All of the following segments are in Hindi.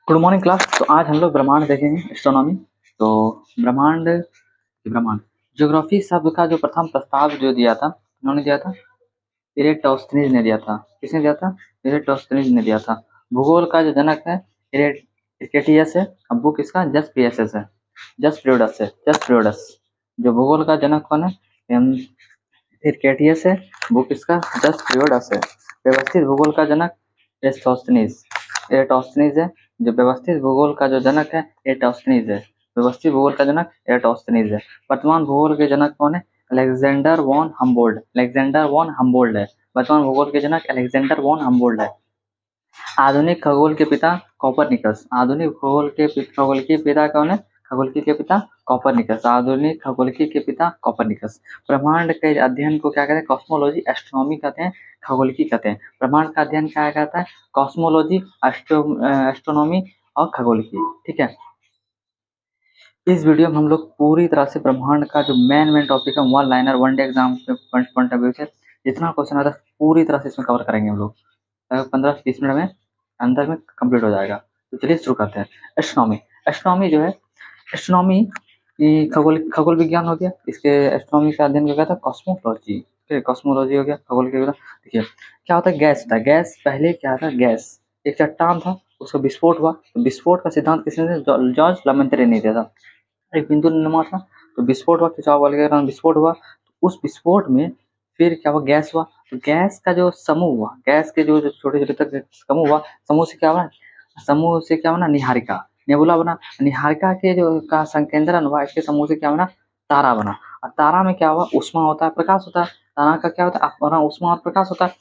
Good morning class. तो आज हम लोग ब्रह्मांड देखेंगे, एस्ट्रोनॉमी। तो ब्रह्मांड ब्रह्मांड ज्योग्राफी शब्द का जो प्रथम प्रस्ताव जो दिया था, उन्होंने दिया था इरेटोस्थनीज ने दिया था। किसने दिया था? इरेटोस्थनीज ने दिया था। भूगोल का जो जनक है इरेटियस है। अब बुक इसका जस्पियस है, जस्प्रियोडस। जो भूगोल का जनक कौन है? इरेटियस है। बुक इसका जस्प्रियोडस है। व्यवस्थित भूगोल का जनक एराटोस्थनीज है। जो व्यवस्थित भूगोल का जो जनक है एराटोस्थनीज है। व्यवस्थित भूगोल का जनक एराटोस्थनीज है। वर्तमान भूगोल के जनक कौन है? अलेक्जेंडर वॉन हम्बोल्ड है। वर्तमान भूगोल के जनक अलेक्जेंडर वॉन हम्बोल्ड है। आधुनिक खगोल के पिता कोपरनिकस। आधुनिक खगोल के पिता कौन है? खगोलकी के पिता कोपरनिकस। आधुनिक खगोलकी के पिता कोपरनिकस। ब्रह्मांड के अध्ययन को क्या कहते हैं? कॉस्मोलॉजी, एस्ट्रोनॉमी कहते हैं, खगोलकी कहते हैं। ब्रह्मांड का अध्ययन क्या कहता है? कॉस्मोलॉजी, एस्ट्रोनॉमी और खगोलकी। ठीक है। इस वीडियो में हम लोग पूरी तरह से ब्रह्मांड का जो मेन टॉपिक है, one liner, one day exam point of view से जितना क्वेश्चन आता है पूरी तरह से इसमें कवर करेंगे हम लोग। 15-20 मिनट में अंदर में कंप्लीट हो जाएगा। तो चलिए शुरू करते हैं। एस्ट्रोनॉमी। एस्ट्रोनॉमी जो है, एस्ट्रोनॉमी खगोल विज्ञान हो गया। इसके एस्ट्रोनॉमी का अध्ययन क्या था? कॉस्मोलॉजी। कॉस्मोलॉजी हो गया, खगोल के। देखिए क्या होता है? गैस होता है। गैस पहले क्या था? गैस एक चट्टान था, उसका विस्फोट हुआ। तो विस्फोट का सिद्धांत किसने दिया? जॉर्ज लमेंट्रे ने दिया था। एक बिंदु नुमा था, तो विस्फोट हुआ, खिंचाव बल के कारण विस्फोट हुआ। तो उस विस्फोट में फिर क्या हुआ? गैस हुआ। तो गैस का जो समूह हुआ, गैस के जो छोटे-छोटे तक समूह हुआ, समूह से क्या बना? निहारिका, नेबुला बना। निहारिका के जो का संकेंद्रण हुआ, इसके समूह से क्या बना? तारा बना। और तारा में क्या हुआ? ऊष्मा होता है, प्रकाश होता है। तारा का क्या होता है? अपना ऊष्मा और प्रकाश होता है।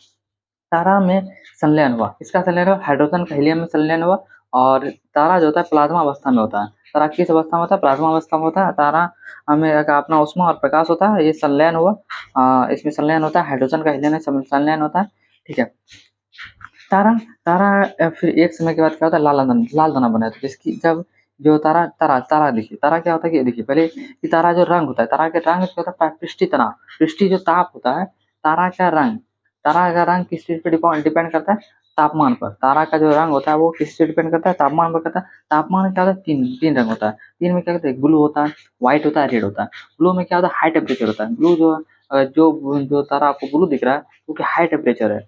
तारा में संलयन हुआ। किसका संलयन हुआ? हाइड्रोजन का हीलियम में संलयन हुआ। और तारा जो होता है प्लाज्मा अवस्था में होता है। तारा किस अवस्था में होता है? प्लाज्मा अवस्था में होता है। तारा में का अपना ऊष्मा और प्रकाश होता है। ये संलयन हुआ। इसमें संलयन होता है, हाइड्रोजन का हीलियम में संलयन होता है। ठीक है। तारा तारा फिर एक समय के बाद क्या होता है? लाल दाना बना। तो जिसकी जब जो तारा तारा तारा देखिए, तारा क्या होता है कि देखिए पहले कि तारा जो रंग होता है, तारा के रंग क्या होता है? पृष्ठीय तनाव, पृष्ठीय जो ताप होता है, तारा का रंग किस चीज पे डिपेंड करता है? तापमान पर। तारा का जो रंग होता है वो किस से डिपेंड करता है? तापमान पर करता है। तापमान क्या होता है? तीन रंग होता है। तीन में क्या होता है? ब्लू होता है, व्हाइट होता है, रेड होता है। ब्लू में क्या होता है? हाई टेम्परेचर होता है। ब्लू जो तारा आपको ब्लू दिख रहा है वो क्या? हाई टेम्परेचर है।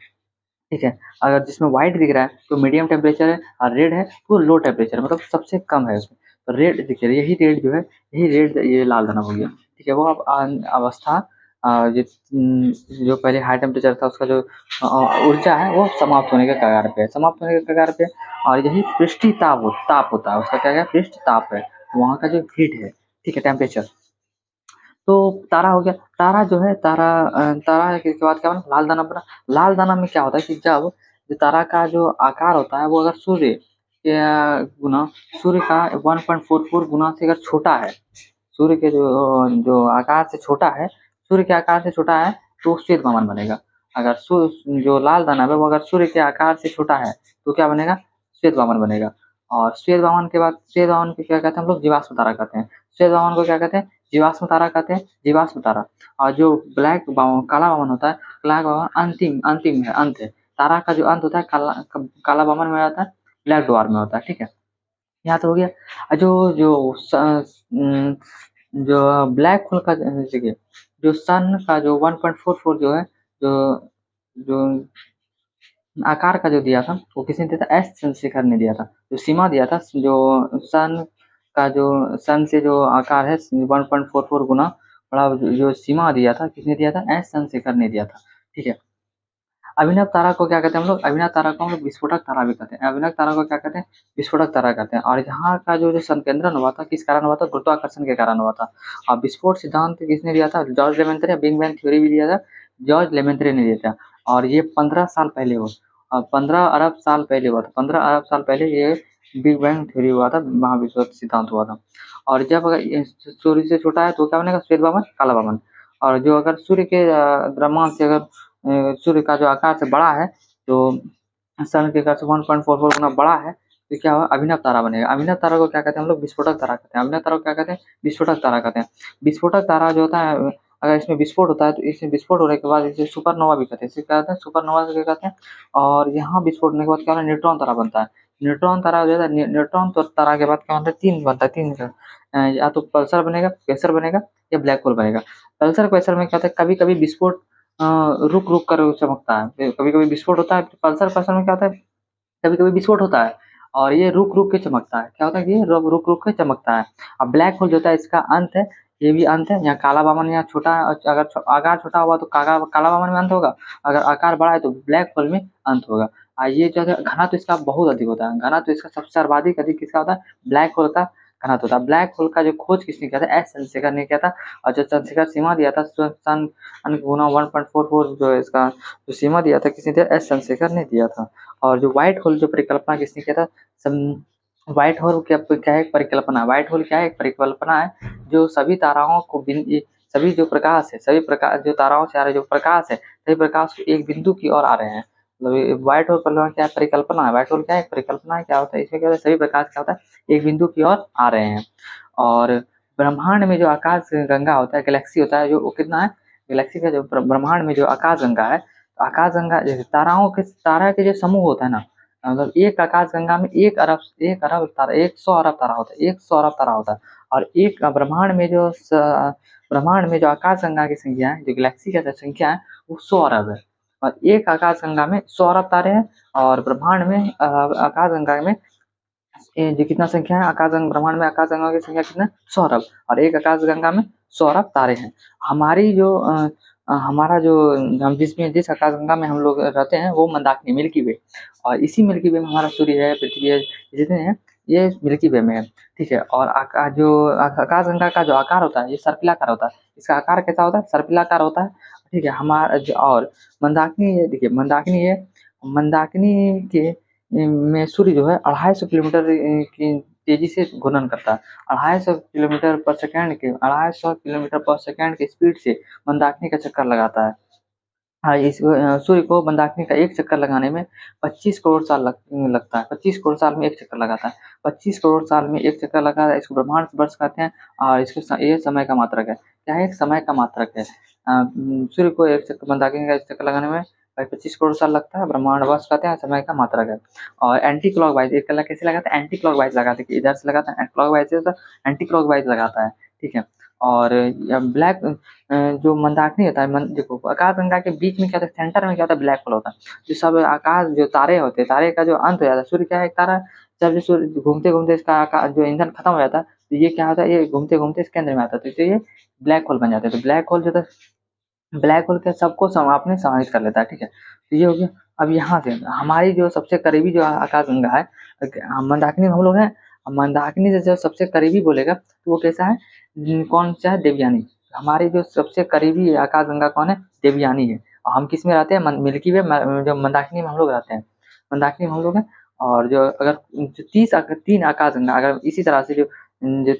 ठीक है। अगर जिसमें व्हाइट दिख रहा है तो मीडियम टेम्परेचर है, और रेड है तो लो टेम्परेचर है, मतलब सबसे कम है उसमें। तो रेड देखिए, यही रेड जो है, यही रेड ये लाल दानव हो गया। ठीक है। वो अब अवस्था जो पहले हाई टेम्परेचर था उसका जो ऊर्जा है वो समाप्त होने के कगार पे है, और यही पृष्ठीय ताप होता है उसका। क्या है? पृष्ठ ताप है, वहाँ का जो हीट है। ठीक है, टेम्परेचर। तो तारा हो गया। तारा जो है, तारा के बाद क्या बना? लाल दाना बना। लाल दाना में क्या होता है कि जब जो तारा का जो आकार होता है वो अगर सूर्य के गुना सूर्य का 1.44 गुना से अगर छोटा है, सूर्य के जो आकार से छोटा है, सूर्य के आकार से छोटा है तो श्वेत वामन बनेगा। अगर जो लाल दानव है वो अगर सूर्य के आकार से छोटा है तो क्या बनेगा? श्वेत वामन बनेगा। और श्वेत वामन के बाद, श्वेत वामन को क्या कहते हैं हम लोग? जीवाश्म तारा कहते हैं। श्वेत वामन को क्या कहते हैं? जीवाश्म तारा कहते हैं, जीवाश्म तारा। और जो काला वामन होता है, काला वामन अंतिम है, अंत है। तारा का जो अंत होता है काला वामन में आता है, ब्लैक ड्वार्फ में होता है। ठीक है, यहाँ तो हो गया। जो जो जो ब्लैक होल का देखिए, जो सन का जो 1.44 जो है, जो जो आकार का जो दिया था वो किसने दिया था? एस चंद्रशेखर ने दिया था। जो सीमा दिया था, जो सन का जो सन से जो आकार है 1.44 गुना बड़ा, जो सीमा दिया था किसने दिया था? एस चंद्रशेखर ने दिया था। ठीक है। अभिनव तारा को क्या कहते हैं हम लोग? अभिनव तारा को हम लोग विस्फोटक तारा भी कहते हैं। अभिनव तारा को क्या कहते हैं? विस्फोटक तारा कहते हैं। और यहाँ का जो संकेंद्रण हुआ था किस कारण हुआ था? गुरुत्वाकर्षण के कारण हुआ था। और विस्फोट सिद्धांत किसने दिया था? जॉर्ज लेमेंत्रे। बिग बैंग थ्योरी भी दिया था, जॉर्ज लेमेंत्रे ने दिया था। और ये 15 साल पहले हुआ, 15 अरब साल पहले हुआ था। 15 अरब साल पहले ये बिग बैंग थ्योरी हुआ था, महाविस्फोट सिद्धांत हुआ था। और जब अगर ये सूर्य से छोटा है तो क्या बनेगा? श्वेत वामन, काला वामन। और जो अगर सूर्य के द्रव्यमान से अगर सूर्य का जो आकार से बड़ा है, तो सन के आकार से 1.44 गुना बड़ा है, तो क्या होगा? अभिनव तारा बनेगा। अभिनव तारा को क्या कहते हैं हम लोग? विस्फोटक तारा कहते हैं। अभिनव तारा को क्या कहते हैं? विस्फोटक तारा कहते हैं। विस्फोटक तारा जो होता है, अगर इसमें विस्फोट होता है तो इसमें विस्फोट होने के बाद इसे सुपरनोवा भी कहते हैं। इसे क्या कहते हैं? सुपरनोवा से क्या कहते हैं। और यहाँ विस्फोट होने के बाद क्या होता है? न्यूट्रॉन तारा बनता है। न्यूट्रॉन तारा हो जाता है। न्यूट्रॉन तो तारा के बाद क्या बनता है, तीन बनता है, तीन का या तो पल्सर बनेगा, क्वेसर बनेगा, या ब्लैक होल बनेगा। पल्सर क्वेसर में क्या होता है, कभी कभी विस्फोट रुक रुक कर चमकता है, कभी कभी विस्फोट होता है। पल्सर क्वेसर में क्या होता है, कभी कभी विस्फोट होता है और ये रुक रुक के चमकता है। क्या होता है कि ये रुक रुक के चमकता है। अब ब्लैक होल जो होता है इसका अंत है, ये भी अंत है। यहाँ काला बामन यहाँ छोटा है, अगर आकार छोटा हुआ तो काला बामन में अंत होगा, अगर आकार बड़ा है तो ब्लैक होल में अंत होगा। ये जो है घना तो इसका बहुत अधिक होता है, घना तो इसका सबसे सर्वाधिक अधिक किसका होता है, ब्लैक होल का घना होता है। ब्लैक होल का जो खोज किसने किया था, एस चंद्रशेखर ने किया था। और जो चंद्रशेखर सीमा दिया था सन गुना 1.44, जो इसका जो सीमा दिया था किसने दिया, एस चंद्रशेखर ने दिया था। और जो व्हाइट होल जो परिकल्पना किसने किया था, व्हाइट होल क्या है, एक परिकल्पना। व्हाइट होल क्या है, एक परिकल्पना है जो सभी ताराओं को सभी जो प्रकाश है, सभी प्रकाश जो ताराओं से आ रहे जो प्रकाश है, सभी प्रकाश एक बिंदु की ओर आ रहे हैं। मतलब व्हाइट होल क्या है, परिकल्पना है। व्हाइट होल क्या है, एक परिकल्पना है। क्या होता है इसमें, क्या होता है, सभी प्रकाश क्या होता है, एक बिंदु की ओर आ रहे हैं। और ब्रह्मांड में जो आकाश गंगा होता है, गैलेक्सी होता है, जो वो कितना है, गैलेक्सी का जो ब्रह्मांड में जो आकाश गंगा है, आकाश गंगा जैसे तारा के जो समूह होता है ना, मतलब एक आकाश गंगा में एक अरब तारा, 100 अरब तारा होता है, 100 अरब तारा होता है। और एक ब्रह्मांड में जो आकाश गंगा की संख्या है, जो गैलेक्सी का संख्या है, वो 100 अरब है। और एक आकाश गंगा में 100 अरब तारे हैं, और ब्रह्मांड में आकाश गंगा में जो कितना संख्या है, ब्रह्मांड में आकाश गंगा की संख्या कितना, 100 अरब, और एक आकाश गंगा में 100 अरब तारे हैं। हमारी जो हमारा जो हम जिस आकाश गंगा में हम लोग रहते हैं वो मंदाकिनी मिल्की वे, और इसी मिल्की वे में हमारा सूर्य है, पृथ्वी है, जितने हैं ये मिल्की वे में है। ठीक है। और आकाश गंगा का जो आकार होता है ये सर्पिलाकार होता है। इसका आकार कैसा होता है, सर्पिलाकार होता है। ठीक है। और मंदाकिनी ये देखिए, मंदाकिनी के में सूर्य जो है 250 किलोमीटर की तेजी से घूर्णन करता है। 250 किलोमीटर पर सेकंड की स्पीड से मंदाकिनी का चक्कर लगाता है। हाँ, इस सूर्य को मंदाकिनी का एक चक्कर लगाने में 25 करोड़ साल लगता है। 25 करोड़ साल में एक चक्कर लगाता है। 25 करोड़ साल में एक चक्कर लगाता है। इसको ब्रह्मांड वर्ष कहते हैं, और इसको ये समय का मात्रक है। क्या है, एक समय का मात्रक है। सूर्य को एक चक्कर, मंदाकिनी का एक चक्कर लगाने में भाई 25 करोड़ साल लगता है। ब्रह्मांड वर्ष कहते हैं, समय का मात्रक है। और एंटी क्लॉक वाइज एक कला कैसे लगाता है, एंटी क्लॉक वाइज लगाते हैं, इधर से लगाता है क्लॉक वाइज से, तो एंटी क्लॉक वाइज लगाता है। ठीक है। और ब्लैक जो मंदाकिनी होता है, देखो आकाश गंगा के बीच में क्या होता है, सेंटर में क्या होता है, ब्लैक होल होता है। जो सब आकाश जो तारे होते हैं, तारे का जो अंत हो जाता है, सूर्य क्या है, एक तारा, जब जो सूर्य घूमते घूमते इसका जो ईंधन खत्म हो जाता है, तो ये क्या होता है, ये घूमते घूमते इसके अंदर में आता है, तो ये ब्लैक होल बन जाते हैं। तो ब्लैक होल जो होता है, ब्लैक होल के सबको अपने समाहित कर लेता है। ठीक है। तो ये हो गया। अब यहाँ से हमारी जो सबसे करीबी जो आकाश गंगा है, मंदाकिनी में हम लोग हैं। मंदाकिनी से जो सबसे करीबी बोलेगा तो वो कैसा है, कौन सा है, देवयानी। हमारी जो सबसे करीबी आकाश गंगा कौन है, देवयानी है। और हम किस में रहते हैं, मिल्की वे, जो मंदाकिनी में हम लोग रहते हैं, मंदाकिनी में हम लोग हैं। और जो अगर जो 3 आकाश गंगा अगर इसी तरह से जो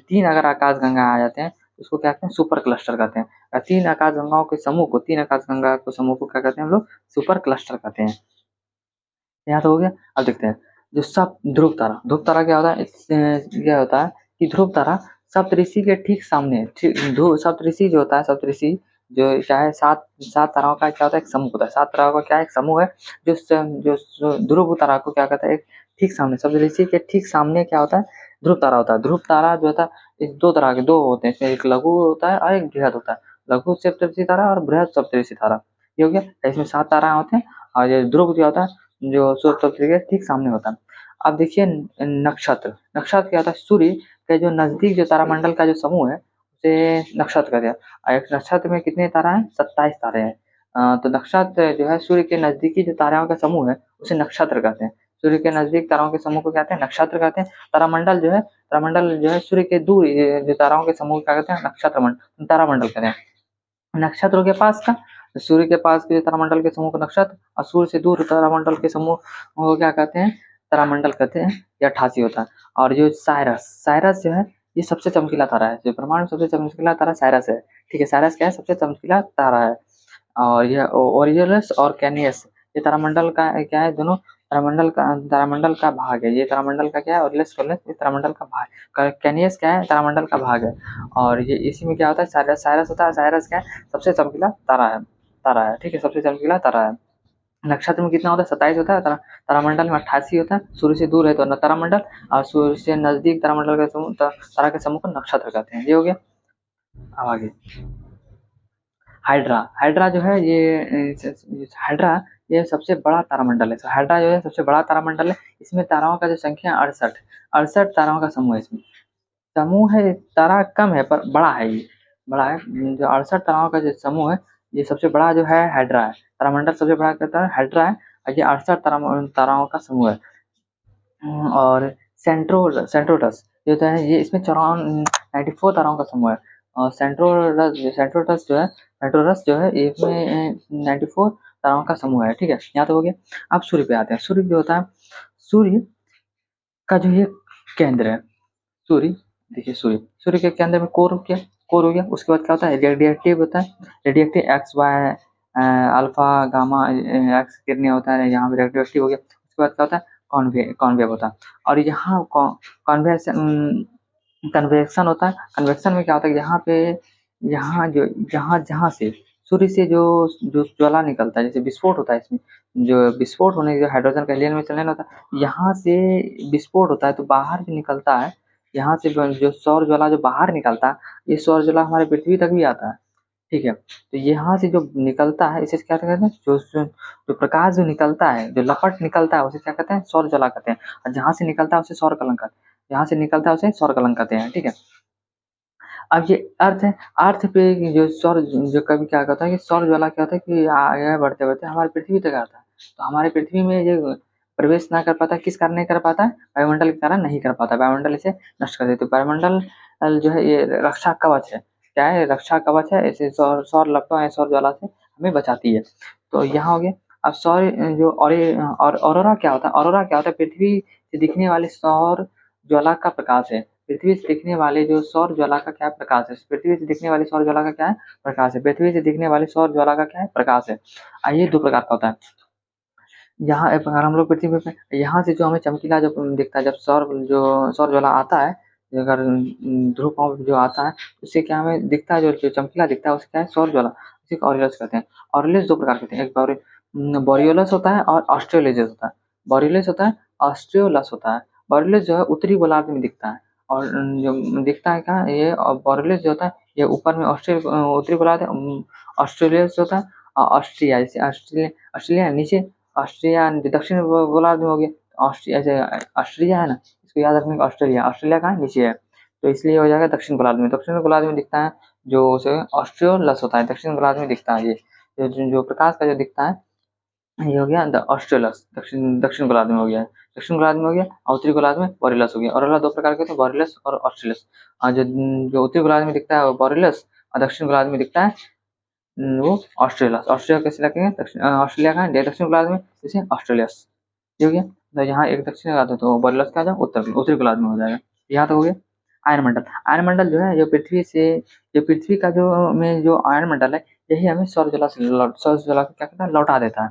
3 अगर आकाश गंगा आ जाते हैं, उसको क्या कहते हैं, सुपर क्लस्टर कहते हैं। 3 आकाश गंगाओं के समूह को, 3 आकाश गंगा के समूह को क्या कहते हैं हम लोग, सुपर क्लस्टर कहते हैं। यहाँ तो हो गया। अब देखते हैं जो सब ध्रुव तारा क्या होता है, क्या होता है कि ध्रुव तारा सप्तऋषि के ठीक सामने, ध्रुव सप्तऋषि जो होता है, सप्तऋषि जो क्या है, 7 ताराओं का क्या होता है, एक समूह होता है। 7 ताराओं का क्या है, एक समूह है। जो ध्रुव तारा को क्या कहता है, एक ठीक सामने, सप्तऋषि के ठीक सामने क्या होता है, ध्रुव तारा होता है। ध्रुव तारा जो होता है, इस 2 तरह के 2 होते हैं, इसमें एक लघु होता है और एक बृहद होता है। लघु सप्तऋषि तारा और बृहद सप्तऋषि तारा, ये हो गया। इसमें 7 तारा होते हैं, और ये ध्रुव जो होता है जो सूर्य तत्व के ठीक सामने होता है। अब देखिए नक्षत्र, नक्षत्र क्या होता है, सूर्य के जो नजदीक जो तारामंडल का जो समूह है उसे नक्षत्र कहते हैं। और एक नक्षत्र में कितने तारा हैं, 27 तारे हैं। तो नक्षत्र जो है सूर्य के नजदीकी जो ताराओं का समूह है उसे नक्षत्र कहते हैं। सूर्य के नजदीक ताराओं के समूह को कहते हैं नक्षत्र कहते हैं। तारामंडल जो है सूर्य के दूर जो ताराओं के समूह क्या कहते हैं, तारामंडल कहते हैं। नक्षत्रों के पास का, सूर्य के पास के तारामंडल के समूह को नक्षत्र, और सूर्य से दूर तारामंडल के समूह को क्या कहते हैं, तारामंडल कहते हैं। यह 88 होता है। और जो साइरस जो है, ये सबसे चमकीला तारा है। जो ब्रह्मांड में सबसे चमकीला तारा साइरस है। ठीक है। साइरस क्या है, सबसे चमकीला तारा है। और यह ओरियलस और कैनियस, ये तारामंडल का क्या है, दोनों तारामंडल का भाग है। ये तारामंडल का क्या है, ओरियलस ये तारामंडल का भाग, कैनियस क्या है, तारामंडल का भाग है। और ये इसी में क्या होता है, साइरस होता है। साइरस क्या है, सबसे चमकीला तारा है। ठीक है, सबसे चमकीला तारा है। नक्षत्र में कितना होता है, 27 होता है। तारामंडल में 88 होता है। सूर्य से दूर है तो तारामंडल, और सूर्य से नजदीक तारामंडल का समूह, तारा के समूह को नक्षत्र कहते हैं। ये हो गया। अब आगे हाइड्रा। हाइड्रा जो है हाइड्रा ये सबसे बड़ा तारामंडल है। हाइड्रा जो है सबसे बड़ा तारामंडल है। इसमें ताराओं का जो संख्या 68, 68 ताराओं का समूह है। इसमें समूह है, तारा कम है पर बड़ा है। ये बड़ा है। जो 68 ताराओं का जो समूह है, ये सबसे बड़ा जो है हाइड्रा है। तारामंडल सबसे बड़ा कहता है हाइड्रा है, और ये 68 ताराओं का समूह है। और सेंट्रोरस ये होता है, ये इसमें 94 ताराओं का समूह है। और सेंट्रोरस जो है इसमें 94 ताराओं का समूह है। ठीक है, यहाँ तो हो गया। अब सूर्य पे आते हैं। सूर्य जो होता है, सूर्य का जो ये केंद्र है, सूर्य देखिए, सूर्य के केंद्र में कोर हो गया। उसके बाद क्या होता है, रेडिएटिव होता है। Radiative X Y alpha gamma X किरणें होता है, यहाँ पे रेडिएटिव हो गया। उसके बाद क्या होता है, कॉन्वेव होता है। और यहाँ कॉन्वेक्शन कन्वेक्शन होता है। कन्वेक्शन में क्या होता है, यहाँ पे जहाँ से सूर्य से जो जो ज्वाला निकलता है, जैसे विस्फोट होता है, इसमें जो विस्फोट होने जो हाइड्रोजन का हीलियम में चलन होता है, यहाँ से विस्फोट होता है तो बाहर जो निकलता है, यहाँ से जो सौर ज्वाला जो बाहर निकलता है, ये सौर ज्वाला हमारे पृथ्वी तक भी आता है। ठीक है, तो यहाँ से जो निकलता है इसे क्या कहते हैं, जो प्रकाश जो निकलता है, जो लपट निकलता है, उसे क्या कहते हैं, सौर ज्वाला कहते हैं। और जहाँ से निकलता है उसे सौर कलंक, जहाँ से निकलता है उसे सौर कलंक कहते हैं। ठीक है, अब ये अर्थ है। अर्थ पे जो सौर जो कभी क्या कहता है कि सौर ज्वाला क्या होता है कि आगे बढ़ते बढ़ते हमारे पृथ्वी तक आता है। तो हमारे पृथ्वी में ये प्रवेश ना कर पाता, किस कारण नहीं कर पाता है, वायुमंडल के कारण नहीं कर पाता। वायुमंडल इसे नष्ट कर देते। वायुमंडल जो है ये रक्षा कवच है। क्या है, रक्षा कवच है। ऐसे सौर लपटों या सौर ज्वाला से हमें बचाती है। तो यहाँ हो गया। अब सौर जो और ऑरोरा क्या होता है, ऑरोरा क्या होता है, पृथ्वी से दिखने वाले सौर ज्वाला का प्रकाश है। पृथ्वी से दिखने वाले जो सौर ज्वाला का क्या प्रकाश है, पृथ्वी से दिखने वाली सौर ज्वाला का क्या है, प्रकाश है। पृथ्वी से दिखने वाली सौर ज्वाला का क्या है, प्रकाश है। ये दो प्रकार का होता है। यहाँ अगर हम लोग पृथ्वी पे, यहाँ से जो हमें चमकीला जो दिखता है, जब सौर ज्वाला आता है, अगर ध्रुव जो आता है, उससे क्या हमें दिखता है, जो चमकीला दिखता है, उससे क्या है, सौर ज्वाला, उसी को ऑरियल्स कहते हैं। ऑरियल्स दो प्रकार के होते हैं, एक बोरियोलस होता है और ऑस्ट्रेलियस होता है। बोरियोलस होता है, ऑस्ट्रियोलस होता है। बोरियोलस जो है उत्तरी गोलार्ध में दिखता है, और जो दिखता है कहाँ, ये बोरियोलस जो होता है ये ऊपर में उत्तरी गोलार्ध है। ऑस्ट्रेलियस होता है ऑस्ट्रिया, जैसे ऑस्ट्रेलिया नीचे, ऑस्ट्रिया दक्षिण गोलार्ध में हो गया। ऑस्ट्रिया जैसे ऑस्ट्रिया है ना, इसको याद रखने का, ऑस्ट्रेलिया, ऑस्ट्रेलिया कहाँ है, नीचे है, तो इसलिए हो जाएगा दक्षिण गोलार्ध में। दक्षिण गोलार्ध में दिखता है जो उसे ऑस्ट्रियोलस होता है, दक्षिण गोलार्ध में दिखता है। ये जो प्रकाश का जो दिखता है, ये हो गया द ऑस्ट्रेलस, दक्षिण दक्षिण गोलार्ध में हो गया। दक्षिण गोलार्ध में हो गया, और उत्तरी गोलार्ध में बोरियलस हो गया। और दो प्रकार के होते हैं, बोरियलस और ऑस्ट्रेलस। जो जो उत्तरी गोलार्ध में दिखता है वो बोरियलस, और दक्षिण गोलार्ध में दिखता है वो ऑस्ट्रेलस। ऑस्ट्रेलिया कैसे लगेंगे, ऑस्ट्रेलिया का दक्षिण गोलार्ध में, जैसे ऑस्ट्रेलियस। ये हो गया। तो यहाँ एक दक्षिण गोलार्ध है तो बोरियलस का जाओ उत्तरी गोलार्ध में हो जाएगा। यहाँ तो हो गया। आयनमंडल, आयनमंडल जो है, जो पृथ्वी का जो में जो आयनमंडल है, यही हमें सौर ज्वाला को क्या कहता है, लौटा देता है।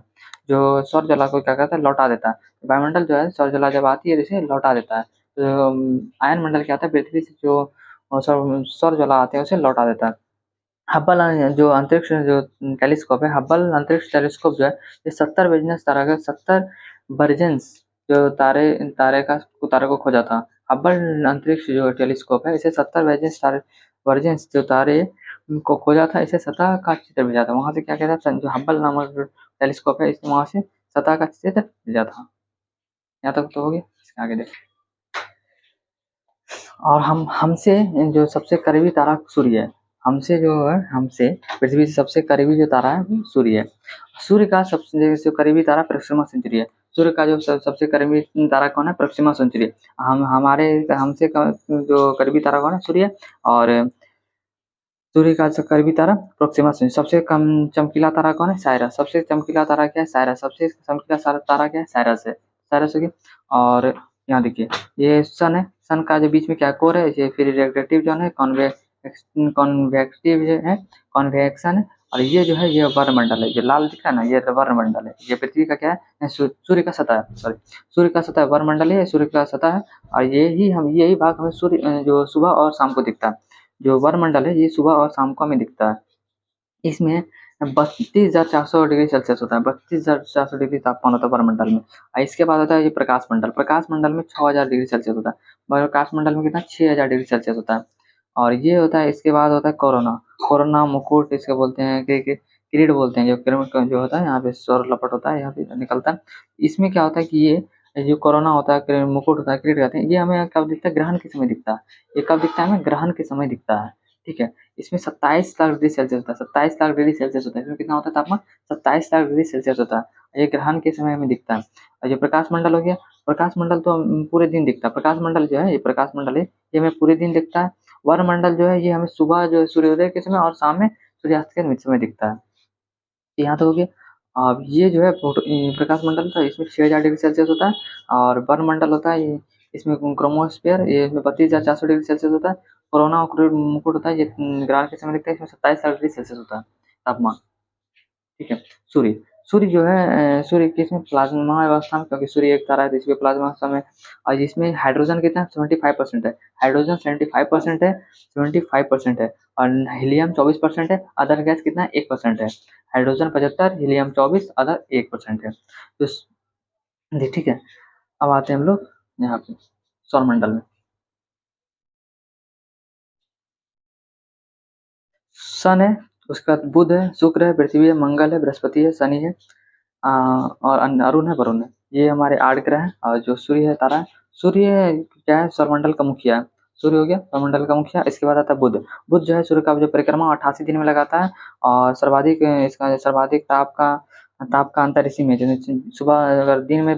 जो सौर ज्वाला को क्या कहता है, लौटा देता है। वायुमंडल जो है सौर ज्वाला जब आती है इसे लौटा देता है। तो आयनमंडल क्या होता है, पृथ्वी से जो सौर ज्वाला आते हैं उसे लौटा देता है। हब्बल जो अंतरिक्ष जो टेलीस्कोप है, हब्बल अंतरिक्ष टेलीस्कोप जो है, ये 70 बिजनेस तारा का 70 वर्जन्स जो तारे को खोजा था। हब्बल अंतरिक्ष जो टेलीस्कोप है, इसे 70 वर्जन्स जो तारे को खोजा था, इसे सतह का चित्र भेजा था। वहां से क्या कहता था, जो हब्बल नामक जो टेलीस्कोप है, इस वहां से सतह का चित्र भेजा था। यहाँ तक तो हो गया। इसके आगे देखो। और हमसे जो सबसे करीबी तारा सूर्य है। हमसे पृथ्वी से सबसे करीबी जो तारा है वो सूर्य है। सूर्य का सबसे जो करीबी तारा प्रोक्सिमा सेंचुरी है। सूर्य का जो सबसे करीबी तारा कौन है, प्रोक्सिमा सेंचुरी। हमसे जो करीबी तारा कौन है, सूर्य। और सूर्य का जो करीबी तारा प्रोक्सिमा सेंचुरी। सबसे कम चमकीला तारा कौन है, साइरस। सबसे चमकीला तारा क्या है, साइरस। सबसे चमकीला तारा क्या है, साइरस है। साइरस हो गया। और यहाँ देखिए, ये सन है। सन का जो बीच में क्या कोर है, ये फिर रिफ्लेक्टिव जोन है, कॉन्वेक्टिव है, कॉन्वेक्शन है। और ये जो है ये वर्णमंडल है, जो लाल दिख रहा है ना, ये वर्णमंडल है। ये पृथ्वी का क्या है, सूर्य का सतह है, सॉरी, सूर्य का सतह वर्णमंडल है, सूर्य का सतह है। और यही भाग हमें सूर्य जो सुबह और शाम को दिखता है। जो वर्णमंडल है ये सुबह और शाम को हमें दिखता है। इसमें 32,400 डिग्री सेल्सियस होता है। 32,400 डिग्री तापमान होता है वायुमंडल में। इसके बाद होता है ये प्रकाश मंडल। प्रकाश मंडल में 6000 डिग्री सेल्सियस होता है। प्रकाश मंडल में कितना 6000 डिग्री सेल्सियस होता है। और ये होता है, इसके बाद होता है कोरोना। कोरोना मुकुट इसको बोलते हैं कि किरीट बोलते हैं, जो किरण जो होता है यहाँ पे सौर लपट होता है, यहाँ पे निकलता है। इसमें क्या होता है कि ये जो कोरोना होता है, मुकुट होता है, किरीट कहते हैं, ये हमें कब दिखता है? ग्रहण के समय दिखता है। ये कब दिखता है? हमें ग्रहण के समय दिखता है। ठीक है। इसमें 27 लाख डिग्री सेल्सियस होता है। 27 लाख डिग्री सेल्सियस होता है। इसमें कितना होता है तापमान? 27 लाख डिग्री सेल्सियस होता है। ये ग्रहण के समय हमें दिखता है। और जो प्रकाश मंडल हो गया, प्रकाश मंडल तो पूरे दिन दिखता है। प्रकाश मंडल जो है, ये प्रकाश मंडल है, ये हमें पूरे दिन दिखता है। वरमंडल जो है, ये हमें सुबह जो है सूर्योदय के समय और शाम में सूर्यास्त के समय दिखता है। यहाँ तो हो गया। अब ये जो है प्रकाश मंडल था, इसमें 6000 डिग्री सेल्सियस होता है। और वरमंडल होता है, ये इसमें क्रोमोस्फीयर, ये इसमें 32,400 डिग्री सेल्सियस होता है। कोरोना मुकुट होता है, ये ग्रहण के समय दिखता है, इसमें 27 डिग्री सेल्सियस होता है तापमान। ठीक है। सूर्य, सूर्य जो है सूर्य किसमें? प्लाज्मा अवस्था में, क्योंकि सूर्य एक तारा है तो इसमें प्लाज्मा अवस्था में। और इसमें हाइड्रोजन कितना है? 75% है। हाइड्रोजन 75% है, 75% है। और हीलियम 24% है। अदर गैस कितना है? 1% है। हाइड्रोजन 75, हीलियम 24, अदर 1% है। तो ठीक है। अब आते हैं हम लोग यहाँ पे सौरमंडल में। सन है, उसके बाद बुध है, शुक्र है, पृथ्वी है, मंगल है, बृहस्पति है, शनि है, और अरुण है, वरुण है। ये हमारे 8 ग्रह हैं। और जो सूर्य है तारा है, सूर्य क्या है? सौरमंडल का मुखिया है। सूर्य हो गया सौरमंडल का मुखिया। इसके बाद आता है बुध। बुध जो है सूर्य का जो परिक्रमा 88 दिन में लगाता है। और सर्वाधिक इसका सर्वाधिक ताप का अंतर इसी में, जैसे सुबह अगर दिन में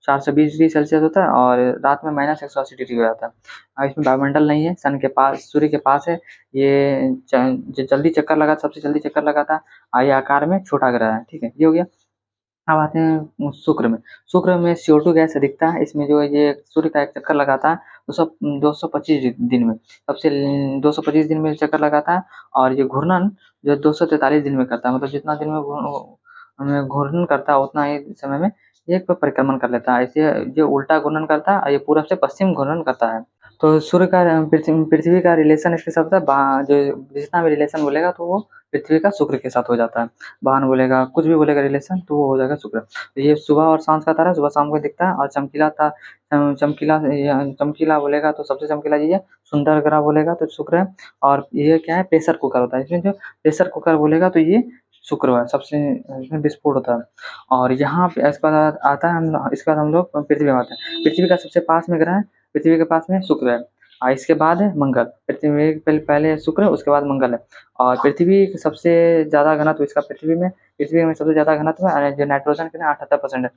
420 डिग्री सेल्सियस होता है और रात में -180 डिग्री हो जाता है। और इसमें वायुमंडल नहीं है, सन के पास, सूर्य के पास है। ये जल्दी चक्कर लगा, सबसे जल्दी चक्कर लगाता है। ये आकार में छोटा ग्रह है। ठीक है, ये हो गया। अब आते हैं शुक्र में। शुक्र में CO2 गैस अधिकता है। इसमें जो है ये सूर्य का एक चक्कर लगाता है 225 दिन में। सबसे 225 दिन में चक्कर लगाता है। और ये घूर्णन जो 243 दिन में करता है। मतलब जितना दिन में घूर्णन करता है उतना ही समय में ये परिक्रमण कर लेता है। ऐसे जो उल्टा घूर्णन करता है और ये पूरब से पश्चिम घूर्णन करता है। तो सूर्य का पृथ्वी का रिलेशन इसके साथ होता है, जो जितना भी रिलेशन बोलेगा तो वो पृथ्वी का शुक्र के साथ हो जाता है। बाहन बोलेगा, कुछ भी बोलेगा रिलेशन, तो वो हो जाएगा शुक्र। तो ये सुबह और सांझ का तारा, सुबह शाम को दिखता है। और चमकीला बोलेगा तो सबसे चमकीला ये है। सुंदर ग्रह बोलेगा तो शुक्र है। और ये क्या है? प्रेशर कुकर होता है। इसमें जो प्रेशर कुकर बोलेगा तो ये शुक्र है। सबसे इसमें विस्फोट होता है। और यहाँ पे इसके बाद आता है, हम इसके बाद हम लोग पृथ्वी में आते हैं। पृथ्वी का सबसे पास में ग्रह है, पृथ्वी के पास में शुक्र है। और इसके बाद है मंगल। पृथ्वी पहले शुक्र है, उसके बाद मंगल है। और पृथ्वी सबसे ज़्यादा घनत्व इसका पृथ्वी में सबसे ज़्यादा घनत्व है। जो नाइट्रोजन कितना 78% है।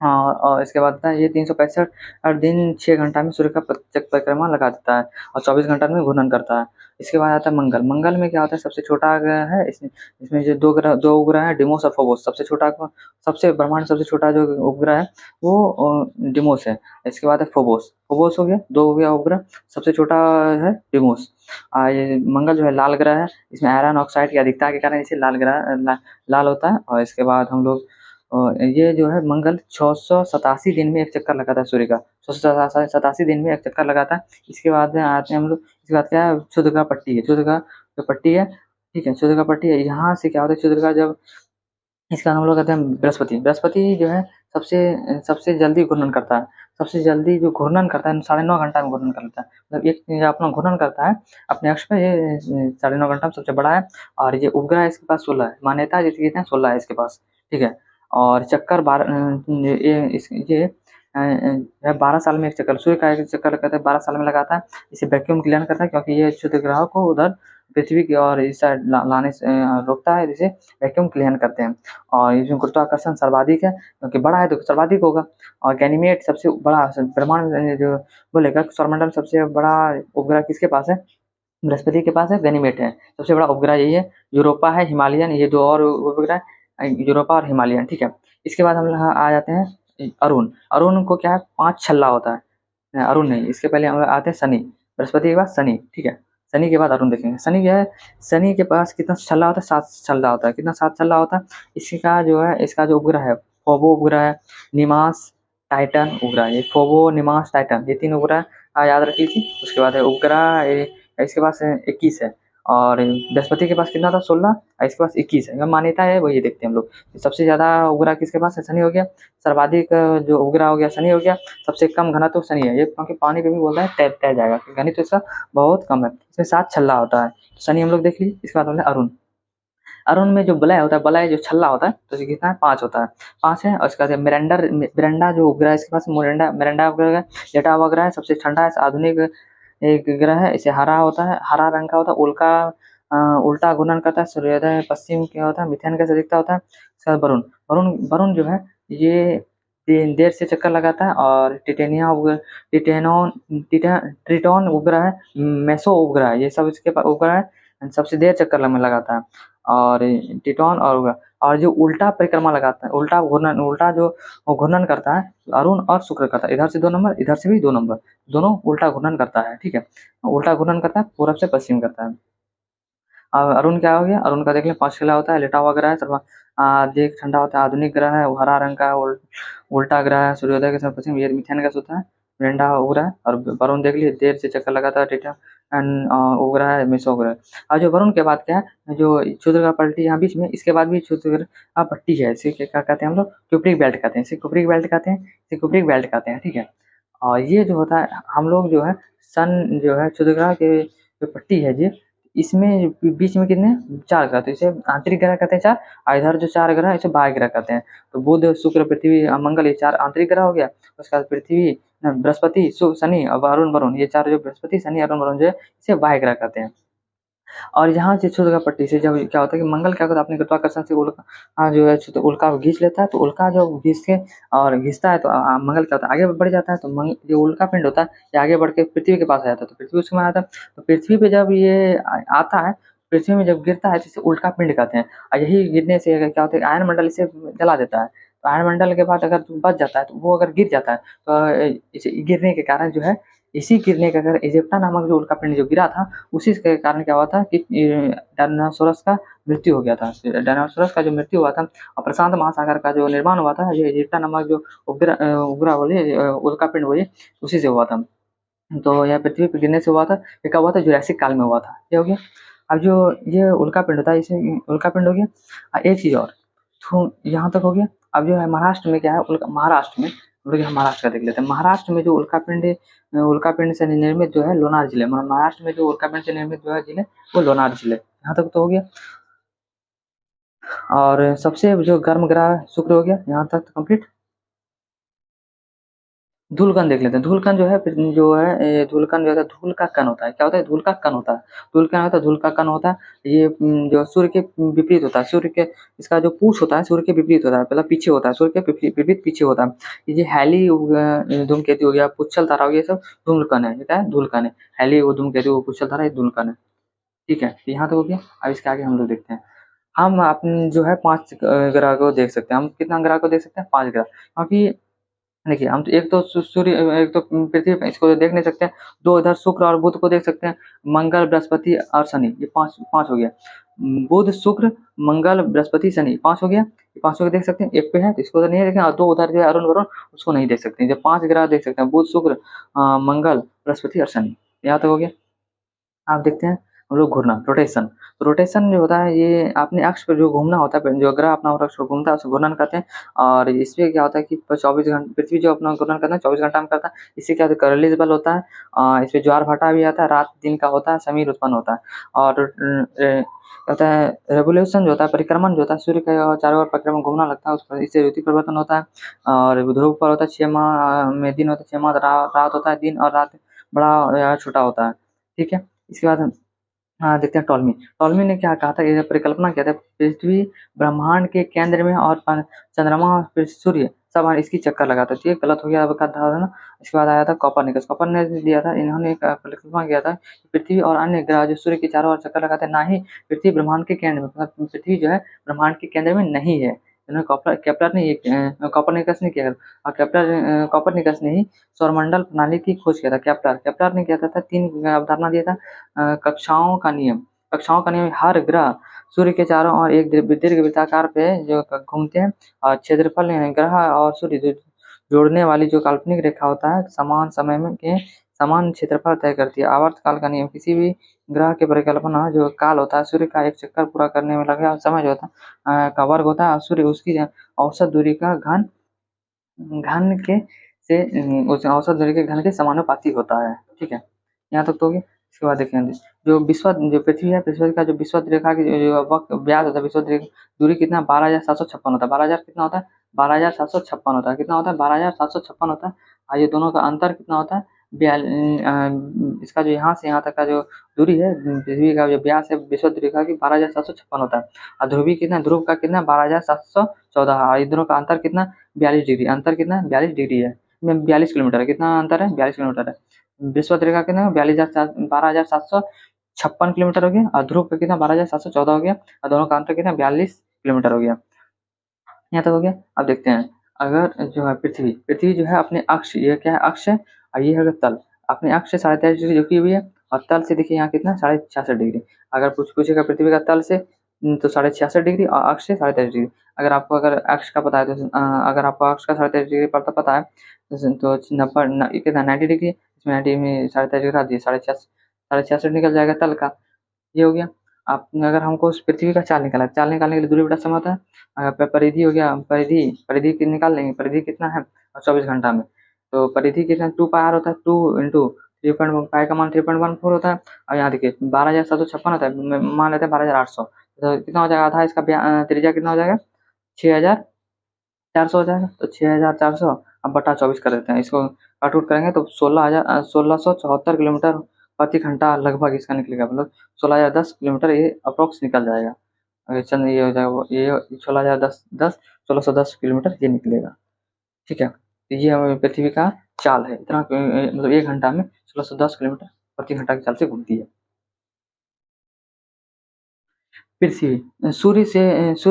हाँ, और इसके बाद है ये 365 और दिन 6 घंटा में सूर्य का परिक्रमा लगा देता है। और 24 घंटा में घूर्णन करता है। इसके बाद आता है मंगल। मंगल में क्या होता है? सबसे छोटा ग्रह है। इसमें जो दो उपग्रह है, डिमोस और फोबोस। सबसे ब्रह्मांड सबसे छोटा जो उपग्रह है वो डिमोस है। इसके बाद है फोबोस। फोबोस हो गया, 2 हो गया उपग्रह। सबसे छोटा है डिमोस। ये मंगल जो है लाल ग्रह है। इसमें आयरन ऑक्साइड की अधिकता के कारण इसे लाल होता है। और इसके बाद हम लोग ये जो है मंगल 687 दिन में एक चक्कर लगाता है सूर्य का। 687 दिन में एक चक्कर लगाता है। इसके बाद में आते हैं हम लोग, इसके बाद क्या है? क्षुद्र का पट्टी है। क्षुद्र का जो पट्टी है, ठीक है, क्षुद्र का पट्टी है। यहाँ से क्या होता है? क्षुद्र का जब इसका हम लोग कहते हैं बृहस्पति। बृहस्पति जो है सबसे सबसे जल्दी घूर्णन करता है। सबसे जल्दी जो घूर्णन करता है 9.5 घंटा में घूर्णन कर लेता है। मतलब एक जो अपना घूर्णन करता है अपने अक्ष पे, ये 9.5 घंटा में सबसे बड़ा है। और ये उपग्रह इसके पास 16 है। मान्यता है जिसकी कितने 16 है इसके पास। ठीक है। और चक्कर 12 साल में एक चक्कर, सूर्य का एक चक्कर कहते हैं 12 साल में लगाता है। इसे वैक्यूम क्लियर करता है, क्योंकि ये क्षुद्र ग्रहों को उधर पृथ्वी की ओर इस साइड लाने से रोकता है, जिसे वैक्यूम क्लियर करते हैं। और इसमें गुरुत्वाकर्षण सर्वाधिक है, क्योंकि बड़ा है तो सर्वाधिक होगा। और गैनीमेड सबसे बड़ा ब्रह्मांड जो बोलेगा सौरमंडल सबसे बड़ा उपग्रह किसके पास है? बृहस्पति के पास है, गैनीमेड है। सबसे बड़ा उपग्रह यही है। यूरोपा है, हिमालयन, ये 2 और उपग्रह यूरोपा और हिमालयन। ठीक है। इसके बाद हम यहाँ आ जाते हैं अरुण। अरुण को क्या है? 5 छल्ला होता है। अरुण नहीं, इसके पहले हम आते हैं शनि। बृहस्पति के बाद शनि। ठीक है। शनि के बाद अरुण देखेंगे। शनि क्या है? शनि के पास कितना छल्ला होता है? 7 छल्ला होता है। कितना? 7 छल्ला होता है। इसका जो है, इसका जो उपग्रह है फोबो उपग्रह है, निमास, टाइटन उपग्रह है। ये फोबो, निमास, टाइटन, ये 3 उपग्रह याद रख लीजिए। उसके बाद है उपग्रह इसके पास 21 है। और बृहस्पति के पास कितना था 16 और इसके पास 21 है। मान्यता है वही देखते हैं हम लोग। सबसे ज्यादा उपग्रह किसके पास है? शनि हो गया। सर्वाधिक जो उपग्रह हो गया शनि हो गया। सबसे कम घनत्व तो शनि है, ये क्योंकि पानी पे भी बोलता है तैर जाएगा, घनत्व तो इसका बहुत कम है। इसमें 7 छल्ला होता है। शनि हम लोग देख लीजिए। इसके बाद बोलते हैं अरुण। अरुण में जो बलय होता है, बलय जो छल्ला होता है तो कितना है? 5 होता है, 5 है। और इसके बाद मिरांडा जो उपग्रह है इसके पास, मिरांडा उपग्रह है, लेटा हुआ ग्रह है, सबसे ठंडा है, आधुनिक एक ग्रह है। इसे हरा होता है, हरा रंग का होता है, उल्टा घूर्णन करता है, सूर्योदय पश्चिम क्या होता है, मिथेन कैसे दिखता होता है। इसके बाद वरुण। वरुण जो है ये देर से चक्कर लगाता है और ट्रिटोन उपग्रह है, मेसो उपग्रह है, ये सब इसके उपग्रह है, सबसे देर चक्कर में लगाता है। और टिटोन और जो उल्टा परिक्रमा लगाता है, उल्टा जो घूर्णन करता है, अरुण और शुक्र करता है। इधर से 2 नंबर, इधर से भी 2 नंबर, दोनों उल्टा घूर्णन करता है, ठीक है। उल्टा घूर्णन करता है, पूरब से पश्चिम करता है। अरुण क्या हो गया? अरुण का देख लें 5 किला होता है, लेटा हुआ ग्रह है, अधिक ठंडा होता है, आधुनिक ग्रह है, वो हरा रंग का है, उल्टा ग्रह है, सूर्योदय के समय पश्चिम, ये मिथेन गैस होता है, मिरांडा उपग्रह है। और वरुण देख लीजिए, देर से चक्कर लगाता है, टिटन उपग्रह है, मेसो उपग्रह है। और जो वरुण के बाद क्या है, जो क्षुद्र का पलटी यहाँ बीच में, इसके बाद भी क्षुद्र का पट्टी है, इसे क्या कहते हैं हम लोग? क्यूप्रिक बेल्ट कहते हैं, इसे क्यूप्रिक बेल्ट कहते हैं, इसे क्यूप्रिक बेल्ट कहते हैं, ठीक है। और ये जो होता है हम लोग जो है सन जो है क्षुद्र ग्रह के जो पट्टी है जी, इसमें बीच में कितने? 4 ग्रह, तो इसे आंतरिक ग्रह कहते हैं 4। और इधर जो 4 ग्रह है इसे बाह्य ग्रह कहते हैं। तो बुध, शुक्र, पृथ्वी, मंगल, ये 4 आंतरिक ग्रह हो गया। उसके बाद पृथ्वी, बृहस्पति, शनि और वरुण, ये 4 जो बृहस्पति, शनि, अरुण, वरुण जो है इसे बाह्य ग्रह कहते हैं। और यहाँ से क्षुद्र पट्टी से जब क्या होता है कि मंगल क्या करता है, अपने गुरुत्वाकर्षण से उल्का जो है उल्का को खींच लेता है, तो उल्का जब खींचता है तो मंगल क्या होता है? आगे बढ़ जाता है। तो जो उल्का पिंड होता है ये आगे बढ़ के पृथ्वी के पास आ जाता है, तो पृथ्वी उसमें आता है। तो पृथ्वी पे जब ये आता है, पृथ्वी में जब गिरता है तो इसे उल्का पिंड कहते हैं। और यही गिरने से क्या होता है, आयन मंडल इसे जला देता है। तो आयन मंडल के बाद अगर बच जाता है, तो वो अगर गिर जाता है तो इसे गिरने के कारण जो है, इसी गिरने के कारण इजिप्टा नामक जो उल्का पिंड जो गिरा था, उसी के कारण क्या हुआ था कि डायनासोरस का मृत्यु हो गया था। डायनासोरस का जो मृत्यु हुआ था और प्रशांत महासागर का जो निर्माण हुआ था, ये इजिप्टा नामक जो उपग्रह बोलिए उल्का पिंड बोलिए, उसी से हुआ था। तो यह पृथ्वी पर गिरने से हुआ था। ये कब हुआ था? जुरासिक काल में हुआ था। ये हो गया। अब जो ये उल्का पिंड होता है, इसे उल्का पिंड हो गया। एक चीज और, तो यहाँ तक हो गया। अब जो है महाराष्ट्र में क्या है, महाराष्ट्र में हम लोग यहाँ महाराष्ट्र का देख लेते हैं। महाराष्ट्र में जो उल्का पिंड से निर्मित जो है लोनार जिले, महाराष्ट्र में जो उल्का पिंड से निर्मित जो है जिले, वो लोनार जिले। यहाँ तक तो हो गया। और सबसे जो गर्म ग्रह शुक्र हो गया, यहाँ तक तो कंप्लीट। धूलकण देख लेते हैं। धूलकण जो है धूलकण जो है धूल का कण होता है। क्या होता है? धूल का कण होता है। धूल क्या होता है? धूल का कण होता है। ये जो सूर्य के विपरीत होता है। इसका जो पूछ होता है सूर्य के विपरीत होता है, मतलब पीछे होता है, सूर्य के विपरीत पीछे होता है। ये हैली धूमकेतु हो गया, पुच्छल तारा हो गया, ये सब धूलकण है। क्या है? धूलकण है। हैली वो धूमकेतु, पुच्छल तारा, ये धूलकण है। ठीक है, यहाँ तक हो गया। अब इसके आगे हम लोग देखते हैं। हम अपन जो है 5 ग्रह को देख सकते हैं। हम कितना ग्रह को देख सकते हैं? 5 ग्रह, क्योंकि देखिए हम तो एक तो सूर्य, एक तो पृथ्वी पे इसको देख नहीं सकते हैं। 2 इधर शुक्र और बुध को देख सकते हैं। मंगल, बृहस्पति और शनि, ये 5 हो गया। बुध, शुक्र, मंगल, बृहस्पति, शनि 5 हो गया। ये 5 को देख सकते हैं। एक पे है तो इसको तो नहीं देखें, और 2 उधर जो है अरुण वरुण, उसको नहीं देख सकते। जब 5 ग्रह देख सकते हैं, बुध, शुक्र, मंगल, बृहस्पति और शनि। यहाँ तक हो गया। आप देखते हैं हम लोग घूरना, रोटेशन। तो रोटेशन जो होता है, ये अपने अक्ष पर जो घूमना होता है, जो ग्रह अपना अक्ष पर घूमता है उसे घूर्णन कहते हैं। और इसमें क्या होता है कि 24 घंटे पृथ्वी जो अपना घूर्णन करता है 24 घंटा में करता है। इससे क्या होता है? करलिस बल होता है। इसमें ज्वार भाटा भी आता है, रात दिन का होता है, समीर उत्पन्न होता है। और होता है रेवोल्यूशन जो होता है, परिक्रमण जो होता है, सूर्य का चारों ओर परिक्रमण घूमना लगता है, उस पर इससे ऋतु परिवर्तन होता है। और ध्रुव पर होता है 6 माह में दिन होता है, 6 माह रात होता है, दिन और रात बड़ा या छोटा होता है। ठीक है, इसके बाद हाँ, देखते हैं टॉलमी। टॉलमी ने क्या कहा था, ये परिकल्पना किया था, पृथ्वी ब्रह्मांड के केंद्र में और चंद्रमा और फिर सूर्य सब इसकी चक्कर लगाता है। तो ये गलत हो गया, अब का था ना। इसके बाद आया था कॉपरनिकस। कॉपरनिकस ने दिया था, इन्होंने एक परिकल्पना किया था कि पृथ्वी और अन्य ग्रह जो सूर्य के चारों ओर चक्कर लगाते हैं, ना ही पृथ्वी ब्रह्मांड के केंद्र में, मतलब पृथ्वी जो है ब्रह्मांड के केंद्र में नहीं है। केपलर ने कॉपरनिकस ने किया। और कॉपरनिकस ने ही सौरमंडल प्रणाली की खोज किया था। केपलर ने क्या था 3 अवधारणा दिया था। कक्षाओं का नियम, हर ग्रह सूर्य के चारों ओर एक दीर्घ वृत्ताकार पे जो घूमते हैं। और क्षेत्रफल ग्रह और सूर्य जोड़ने वाली जो काल्पनिक रेखा होता है, समान समय में के समान क्षेत्रफल तय करती है। आवर्त काल का नियम किसी भी ग्रह की परिकल्पना जो काल होता है सूर्य का एक चक्कर पूरा करने में लगा समय जो होता है का वर्ग होता है और सूर्य उसकी औसत दूरी का घन के से उस औसत दूरी के घन के समानुपाती होता है। ठीक है, यहाँ तक तो हो गया। इसके बाद देखेंगे जो पृथ्वी है, पृथ्वी का जो विषुवत रेखा की जो वक्त व्यास होता है, विषुवत रेखा दूरी कितना 12,756 होता है। 12,000 कितना होता है? 12,756 होता है। कितना होता है? 12,756 होता है। और ये दोनों का अंतर कितना होता है? इसका जो यहाँ से यहाँ तक का जो दूरी है पृथ्वी का जो व्यास है विषुवत रेखा की 12,756 होता है। और ध्रुव का कितना 12,714 और इन दोनों का अंतर कितना 42 डिग्री। अंतर कितना 42 डिग्री है, 42 किलोमीटर है। कितना अंतर है? 42 किलोमीटर है। विषुवत रेखा कितना 12,756 किलोमीटर हो गया और ध्रुव का कितना 12,714 हो गया और दोनों का अंतर कितना 42 किलोमीटर हो गया। यहाँ तक हो गया। अब देखते हैं अगर जो है पृथ्वी जो है अपने अक्ष, ये क्या है अक्ष है और ये है तल, अपने अक्ष से 23.5 डिग्री झुकी हुई है और तल से देखिए यहाँ कितना 66.5 डिग्री। अगर पूछेगा पृथ्वी का तल से तो 66.5 डिग्री और अक्ष से 23.5 डिग्री। अगर आपको अक्ष का पता है तो अगर आपको अक्ष का 23.5 डिग्री पता है तो 90 कितना 90 डिग्री, इसमें 90 में 23.5 डिग्री हटा दिए 66.5 निकल जाएगा तल का। ये हो गया। आप अगर हमको उस पृथ्वी का चाल निकालना है, चाल निकालने के लिए दूरी बटा समय होता है। परिधि हो गया, परिधि की निकाल लेंगे। परिधि कितना है 24 घंटा में, तो परिधि कितना 2πr होता है। 2 इंटू 3.1 पाई का मान 3.14 होता है। और यहाँ देखिए 12,756 होता है, मान लेते हैं 12,800, तो कितना हो जाएगा आधा इसका त्रिज्या कितना हो जाएगा 6,400 हो जाएगा। तो 6,400 अब बटा 24 कर देते हैं, इसको काट उट करेंगे तो 16,74 किलोमीटर प्रति घंटा लगभग इसका निकलेगा, मतलब 16,010 किलोमीटर ये अप्रोक्स निकल जाएगा। अगर चंद्र ये हो जाएगा ये 16,010 किलोमीटर ये निकलेगा। ठीक है, तो ये हमारी पृथ्वी का चाल है, इतना मतलब 1 घंटा में 1610 किलोमीटर प्रति घंटा की चाल से घूमती है पृथ्वी। सूर्य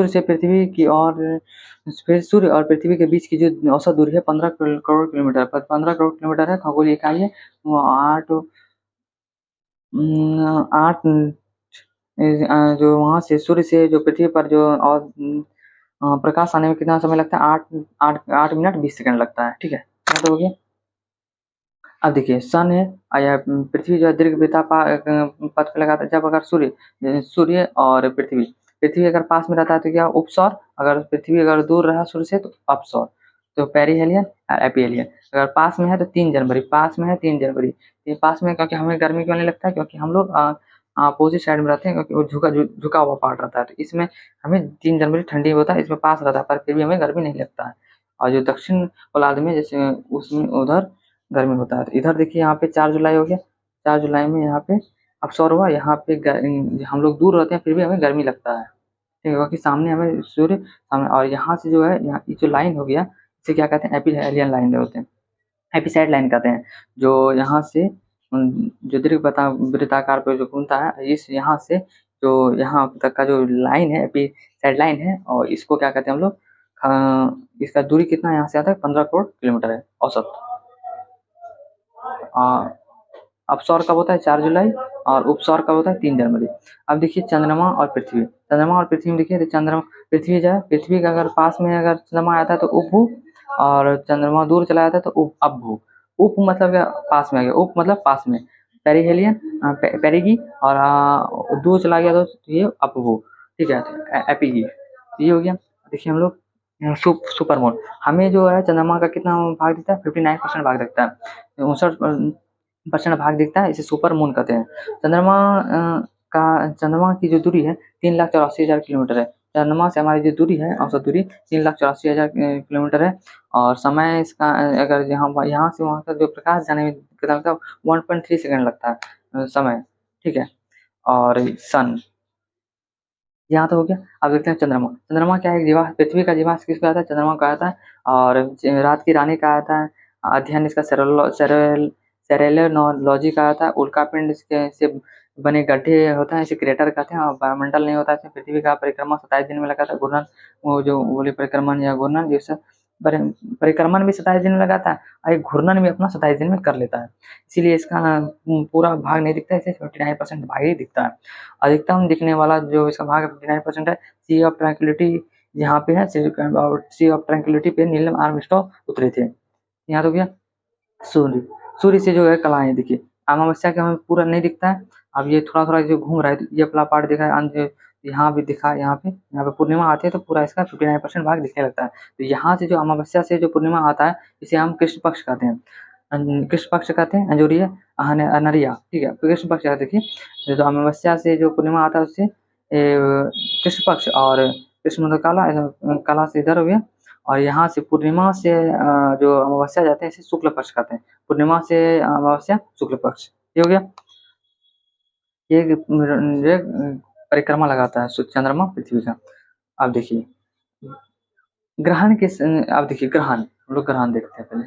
से पृथ्वी की और फिर सूर्य और पृथ्वी के बीच की जो औसत दूरी है 15 करोड़ किलोमीटर, 15 करोड़ किलोमीटर है। खगोलीय इकाई है वो 8 जो वहाँ से सूर्य से जो पृथ्वी पर जो और प्रकाश आने में कितना समय लगता है 8 मिनट 20 सेकंड लगता है। ठीक है, क्या तो हो गया। अब देखिए सन है या पृथ्वी जो है दीर्घ वृत्ता पथ पे लगाता है जब अगर सूर्य और पृथ्वी अगर पास में रहता है तो क्या उपसौर, अगर पृथ्वी अगर दूर रहा सूर्य से तो अपसौर। तो पेरीहेलियन और एपीहेलियन। अगर पास में है तो 3 जनवरी, पास में है 3 जनवरी। ये पास में क्योंकि हमें गर्मी क्यों नहीं लगता है, क्योंकि हम लोग अपोजिट साइड में रहते हैं, क्योंकि वो झुका हुआ पार्ट रहता है। तो इसमें हमें 3 जनवरी ठंडी होता है, इसमें पास रहता है पर फिर भी हमें गर्मी नहीं लगता है। और जो दक्षिण गोलार्ध में जैसे उसमें उधर गर्मी होता है। तो इधर देखिए यहाँ पे 4 जुलाई हो गया, 4 जुलाई में यहाँ पे अवसर हुआ, यहाँ पे हम लोग दूर रहते हैं फिर भी हमें गर्मी लगता है। ठीक है, क्योंकि सामने हमें सूर्य सामने और यहाँ से जो है यहाँ जो लाइन हो गया इसे क्या कहते हैं एपीहेलियन लाइन होते हैं, एपिसाइड लाइन कहते हैं। जो यहाँ से जो दीर्घ वृत्ताकार पे जो घूमता है इस यहाँ से जो यहाँ तक का जो लाइन है एपिसाइड लाइन है और इसको क्या कहते हैं हम लोग इसका दूरी कितना यहाँ से आता है 15 करोड़ किलोमीटर है औसत। अपसौर कब होता है 4 जुलाई और उपसौर कब होता है 3 जनवरी। अब देखिए चंद्रमा और पृथ्वी में देखिए तो चंद्रमा पृथ्वी जो है पृथ्वी का अगर पास में अगर चंद्रमा आता है तो उपभू और चंद्रमा दूर चला जाता है तो अपभू। उप मतलब क्या पास में आ गया, उप मतलब पास में, पेरीहेलियन पेरिगी और दूर चला गया तो ये अपभू। ठीक है, एपीगी ये हो गया। देखिए हम लोग सुपर मून हमें जो है चंद्रमा का कितना भाग दिखता है 59% भाग दिखता है, 59% भाग दिखता है, इसे सुपर मून कहते हैं। चंद्रमा की जो दूरी है 3,84,000 किलोमीटर है। चंद्रमा से हमारी जो दूरी है औसत दूरी 3,84,000 किलोमीटर है। और समय इसका अगर यहाँ से वहाँ तक जो प्रकाश जाने में कितना लगता है 1.3 सेकंड लगता है समय। ठीक है, और सन यहाँ तो हो गया। अब देखते हैं चंद्रमा क्या है जीवा पृथ्वी का जीवाश्म किसको आता है चंद्रमा को आता है। और रात की रानी कहा जाता है, अध्ययन इसका सेरेलोलॉजी कहा जाता है। उल्का पिंड से बने गड्ढे होता है इसे क्रेटर कहते हैं। और वायुमंडल नहीं होता है, पृथ्वी का परिक्रमा 27 दिन में लगाता है। घूर्णन वो जो बोले परिक्रमण या घूर्णन जैसा परिक्रमण भी 27 दिन में लगाता है और घूर्णन भी अपना 27 दिन में कर लेता है। इसीलिए इसका पूरा भाग नहीं दिखता है, इसे 59% भाग ही दिखता है। अधिकतम दिखने वाला जो इसका भाग 59% है सी ऑफ ट्रैंक्विलिटी यहाँ पे है। सी ऑफ ट्रैंक्विलिटी पे नीलम आर्मस्ट्रॉन्ग उतरे थे। यहाँ तो गया सूर्य सूर्य से जो है कलाएँ देखिए, अमावस्या के हमें पूरा नहीं दिखता है। अब ये थोड़ा-थोड़ा जो घूम रहा है, तो ये वाला पार्ट दिखा है यहाँ भी दिखा है, यहाँ पे पूर्णिमा आती है तो पूरा इसका 59% भाग दिखने लगता है। तो यहाँ से जो अमावस्या से जो पूर्णिमा आता है, इसे हम कृष्ण पक्ष कहते हैं। कृष्ण पक्ष कहते हैं, जो ये अनरिया, ठीक है? तो कृष्ण पक्ष है देखिए, जो अमावस्या से जो पूर्णिमा आता है उससे कृष्ण पक्ष, और कृष्ण मतलब काला, काला से इधर हो गया, और यहाँ से पूर्णिमा से जो अमावस्या जाते हैं इसे शुक्ल पक्ष कहते हैं। पूर्णिमा से अमावस्या शुक्ल पक्ष, ये हो गया। ये परिक्रमा लगाता है चंद्रमा पृथ्वी का। अब देखिए ग्रहण के अब देखिए ग्रहण, हम लोग ग्रहण देखते हैं पहले।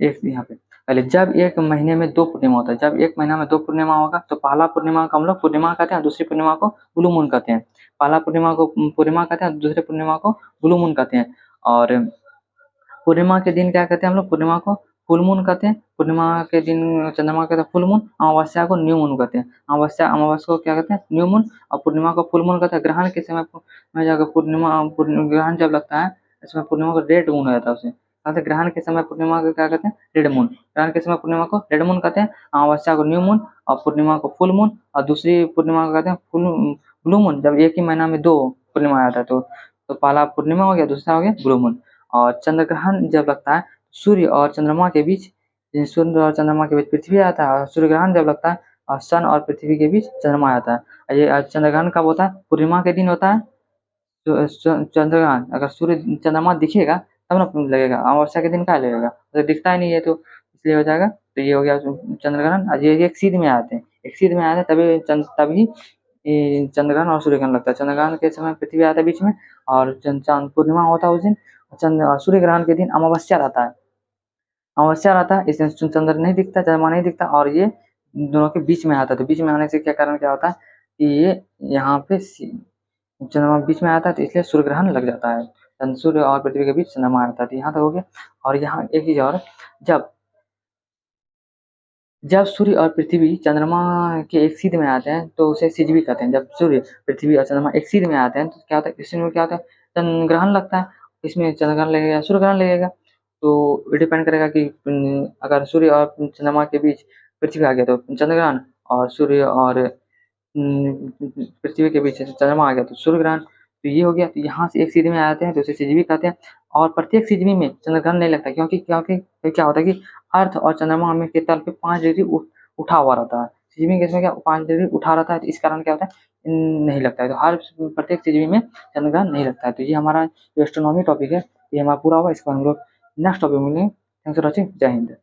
एक यहाँ पे पहले, जब एक महीने में 2 पूर्णिमा होता है, जब एक महीना में 2 पूर्णिमा होगा तो पहला पूर्णिमा को हम लोग पूर्णिमा कहते हैं, दूसरी पूर्णिमा को ब्लू मून कहते हैं। पहला पूर्णिमा को पूर्णिमा कहते हैं, दूसरे पूर्णिमा को ब्लू मून कहते हैं। और पूर्णिमा के दिन क्या कहते हैं हम लोग? पूर्णिमा को फुल मून कहते हैं। पूर्णिमा के दिन चंद्रमा कहते हैं फुल मून, अमावस्या को न्यू मून कहते हैं। अमावस्या को क्या कहते हैं? न्यू मून, और पूर्णिमा को फुल मून कहते हैं। ग्रहण के समय में जाकर ग्रहण जब लगता है, इसमें पूर्णिमा को रेड मून हो जाता है उसे। कहते हैं ग्रहण के समय पूर्णिमा को क्या कहते हैं? Red moon. ग्रहण के समय पूर्णिमा को रेड मून कहते हैं, अमावस्या को न्यू मून, और पूर्णिमा को फुल मून, और दूसरी पूर्णिमा को कहते हैं फुल ब्लू मून। जब एक ही महीना में 2 पूर्णिमा आ जाता है तो पहला पूर्णिमा हो गया, दूसरा हो गया ब्लू मून। और चंद्र ग्रहण जब लगता है सूर्य और चंद्रमा के बीच, सूर्य और चंद्रमा के बीच पृथ्वी आता है, और सूर्य ग्रहण जब लगता है और सन और पृथ्वी के बीच चंद्रमा आता है। और ये चंद्र ग्रहण कब होता है? पूर्णिमा के दिन होता है। तो चंद्र ग्रहण अगर सूर्य चंद्रमा दिखेगा तब ना लगेगा, अमावस्या के दिन क्या लगेगा? तो दिखता ही नहीं है, तो इसलिए हो जाएगा। तो ये हो गया चंद्र ग्रहण। और ये एक सीध में आते हैं, एक सीध में आते हैं तभी ये चंद्र ग्रहण और सूर्य ग्रहण लगता है। चंद्र ग्रहण के समय पृथ्वी आता है बीच में, और चांद पूर्णिमा होता है उस दिन। सूर्य ग्रहण के दिन अमावस्या रहता है, अमावस्या रहता है, इस दिन चंद्र नहीं दिखता, चंद्रमा नहीं दिखता, और ये दोनों के बीच में आता है। तो बीच में आने से क्या कारण क्या होता है कि ये यहाँ पे चंद्रमा बीच में आता है, तो इसलिए सूर्य ग्रहण लग जाता है। सूर्य और पृथ्वी के बीच चंद्रमा आता है, तो यहाँ तक हो गया। और यहाँ एक चीज और, जब जब सूर्य और पृथ्वी चंद्रमा के एक सीध में आते हैं तो उसे सिजवी कहते हैं। जब सूर्य, पृथ्वी और चंद्रमा एक सीध में आते हैं तो क्या होता है, इसमें क्या होता है, चंद्र ग्रहण लगता है। इसमें चंद्र ग्रहण लगेगा, सूर्य ग्रहण लगेगा। तो डिपेंड करेगा कि अगर सूर्य और चंद्रमा के बीच पृथ्वी आ गया तो चंद्र ग्रहण, और सूर्य और पृथ्वी के बीच चंद्रमा आ गया तो सूर्य ग्रहण। तो ये हो गया। तो यहाँ से एक सिजवी में आते हैं तो उसे सिजवी कहते हैं। और प्रत्येक सिजवी में चंद्र ग्रहण नहीं लगता, क्योंकि क्योंकि क्या होता है कि अर्थ और चंद्रमा में के तल पे 5 डिग्री उठा हुआ रहता है। सिजवी केस में क्या 5 डिग्री उठा रहता है, तो इस कारण क्या होता है, नहीं लगता है। तो हर प्रत्येक सिजवी में चंद्र ग्रहण नहीं लगता है। तो ये हमारा जो एस्ट्रोनॉमी टॉपिक है, ये हमारा पूरा हुआ। इसको हम लोग नेक्स्ट टॉपिक में मिलेंगे। Thanks for watching. जय हिंद।